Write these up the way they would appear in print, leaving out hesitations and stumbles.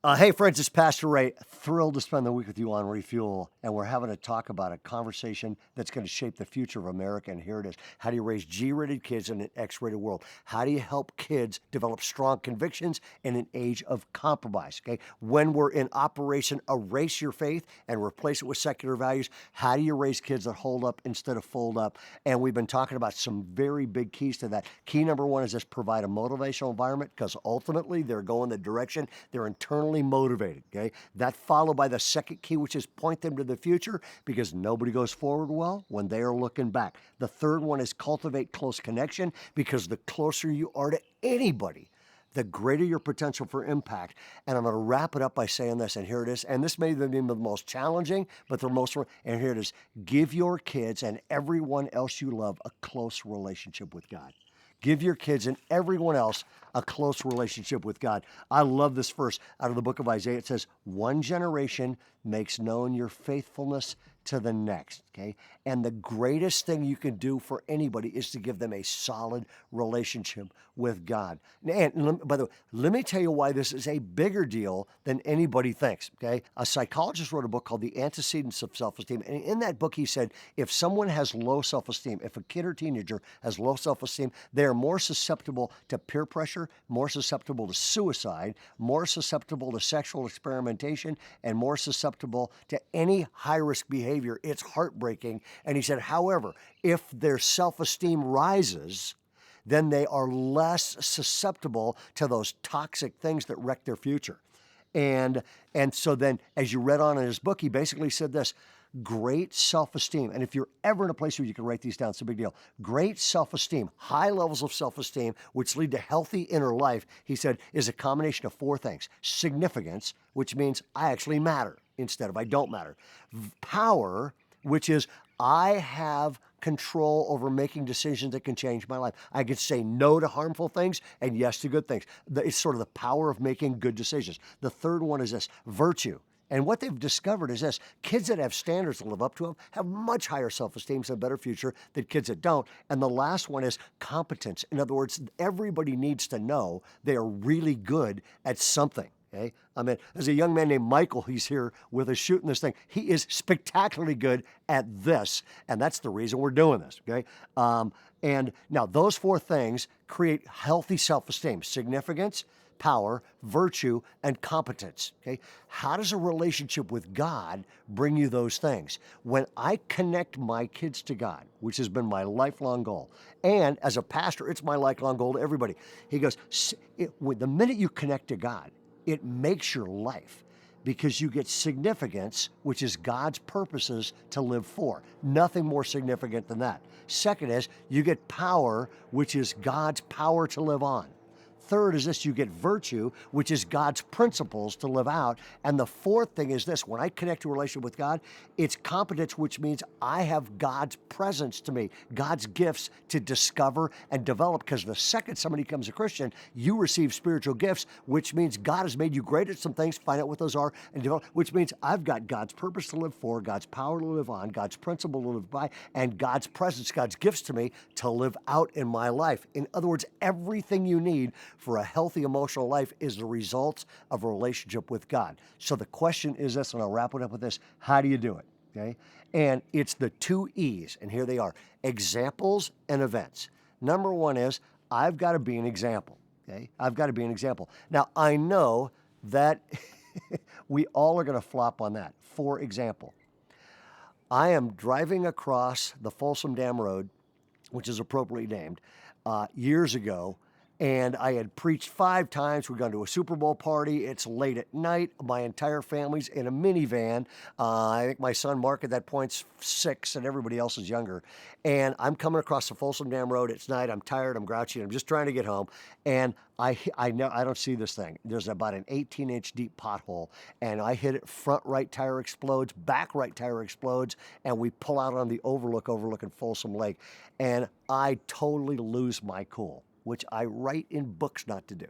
Hey, friends, it's Pastor Ray. Thrilled to spend the week with you on Refuel. And we're having a talk about a conversation that's going to shape the future of America. And here it is. How do you raise G rated kids in an X rated world? How do you help kids develop strong convictions in an age of compromise? Okay. When we're in Operation Erase Your Faith and replace it with secular values, how do you raise kids that hold up instead of fold up? And we've been talking about some very big keys to that. Key number one is just provide a motivational environment, because ultimately they're going the direction they're internally motivated. Okay, that followed by the second key, which is point them to the future, because nobody goes forward well when they are looking back. The third one is cultivate close connection, because the closer you are to anybody, the greater your potential for impact. And I'm going to wrap it up by saying this, and here it is. And this may be the most challenging, but the most, and here it is. Give your kids and everyone else you love a close relationship with God. Give your kids and everyone else a close relationship with God. I love this verse out of the book of Isaiah. It says, one generation makes known your faithfulness to the next, okay? And the greatest thing you can do for anybody is to give them a solid relationship with God. And by the way, let me tell you why this is a bigger deal than anybody thinks, okay? A psychologist wrote a book called The Antecedents of Self-Esteem. And in that book, he said, if someone has low self-esteem, if a kid or teenager has low self-esteem, they are more susceptible to peer pressure, more susceptible to suicide, more susceptible to sexual experimentation, and more susceptible to any high-risk behavior. It's heartbreaking. And he said, however, if their self-esteem rises, then they are less susceptible to those toxic things that wreck their future. And so then, as you read on in his book, he basically said this: great self-esteem. And if you're ever in a place where you can write these down, it's a big deal. Great self-esteem, high levels of self-esteem, which lead to healthy inner life, he said, is a combination of four things. Significance, which means I actually matter instead of I don't matter. Power, which is I have control over making decisions that can change my life. I can say no to harmful things and yes to good things. It's sort of the power of making good decisions. The third one is this: virtue. And what they've discovered is this: kids that have standards to live up to have much higher self-esteem and a better future than kids that don't. And the last one is competence. In other words, everybody needs to know they are really good at something. Okay? I mean, there's a young man named Michael. He's here with us shooting this thing. He is spectacularly good at this, and that's the reason we're doing this. Okay, and now those four things create healthy self-esteem: significance, power, virtue, and competence. Okay, how does a relationship with God bring you those things? When I connect my kids to God, which has been my lifelong goal, and as a pastor, it's my lifelong goal to everybody. He goes, the minute you connect to God, it makes your life, because you get significance, which is God's purposes to live for. Nothing more significant than that. Second is you get power, which is God's power to live on. Third is this: you get virtue, which is God's principles to live out. And the fourth thing is this: when I connect to a relationship with God, it's competence, which means I have God's presence to me, God's gifts to discover and develop. Because the second somebody becomes a Christian, you receive spiritual gifts, which means God has made you great at some things. Find out what those are and develop, which means I've got God's purpose to live for, God's power to live on, God's principle to live by, and God's presence, God's gifts to me to live out in my life. In other words, everything you need for a healthy emotional life is the result of a relationship with God. So the question is this, and I'll wrap it up with this: how do you do it? Okay? And it's the 2 E's, and here they are: examples and events. Number one is I've got to be an example. Okay? I've got to be an example. Now, I know that we all are going to flop on that. For example, I am driving across the Folsom Dam Road, which is appropriately named, years ago, and I had preached 5 times. We'd gone to a Super Bowl party. It's late at night. My entire family's in a minivan. I think my son Mark at that point's 6, and everybody else is younger. And I'm coming across the Folsom Dam Road. It's night. I'm tired. I'm grouchy. I'm just trying to get home. And I don't see this thing. There's about an 18-inch deep pothole, and I hit it. Front right tire explodes. Back right tire explodes, and we pull out on the overlooking Folsom Lake, and I totally lose my cool, which I write in books not to do.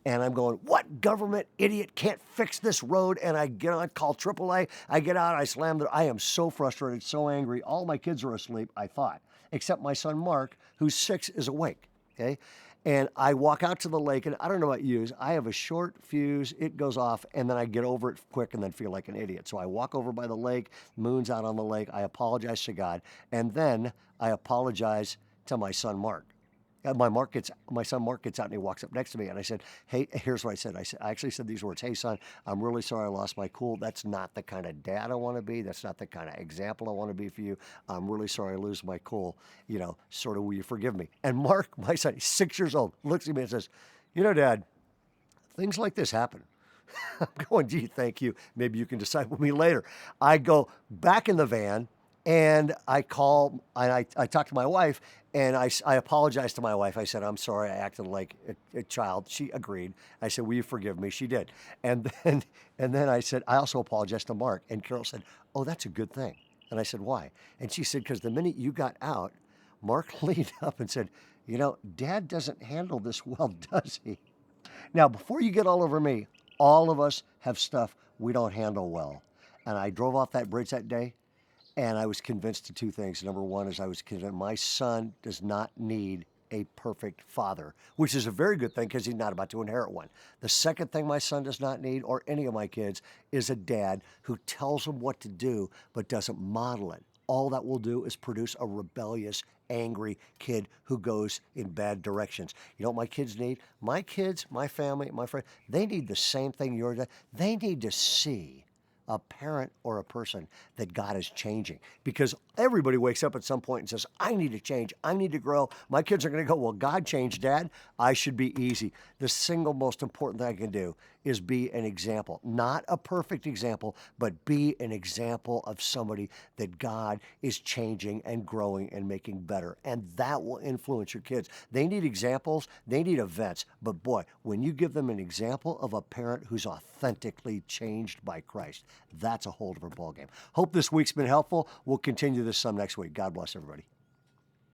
And I'm going, what government idiot can't fix this road? And I get on, call AAA. I get out, I slam the, I am so frustrated, so angry. All my kids are asleep, I thought, except my son Mark, who's 6, is awake. Okay. And I walk out to the lake, and I don't know about you, I have a short fuse. It goes off, and then I get over it quick and then feel like an idiot. So I walk over by the lake, moon's out on the lake. I apologize to God, and then I apologize to my son, Mark. My son Mark gets out and he walks up next to me, and I said, "Hey, here's what I said. I actually said these words. Hey, son, I'm really sorry I lost my cool. That's not the kind of dad I want to be. That's not the kind of example I want to be for you. I'm really sorry I lose my cool. Sort of, will you forgive me?" And Mark, my son, he's 6 years old, looks at me and says, Dad, things like this happen. I'm going, gee, thank you. Maybe you can decide with me later. I go back in the van and I call and I talk to my wife, and I apologize to my wife. I said, "I'm sorry, I acted like a child." She agreed. I said, "Will you forgive me?" She did. And then I said, "I also apologize to Mark." And Carol said, "Oh, that's a good thing." And I said, "Why?" And she said, "Because the minute you got out, Mark leaned up and said, Dad doesn't handle this well, does he?" Now, before you get all over me, all of us have stuff we don't handle well. And I drove off that bridge that day, and I was convinced of two things. Number one is I was convinced my son does not need a perfect father, which is a very good thing because he's not about to inherit one. The second thing my son does not need, or any of my kids, is a dad who tells them what to do but doesn't model it. All that will do is produce a rebellious, angry kid who goes in bad directions. You know what my kids need? My kids, my family, my friends, they need the same thing you're doing. They need to see a parent or a person that God is changing, because everybody wakes up at some point and says, "I need to change. I need to grow." My kids are going to go, "Well, God changed, Dad. I should be easy." The single most important thing I can do is be an example, not a perfect example, but be an example of somebody that God is changing and growing and making better. And that will influence your kids. They need examples. They need events. But boy, when you give them an example of a parent who's authentically changed by Christ, that's a whole different ballgame. Hope this week's been helpful. We'll continue this some next week. God bless everybody.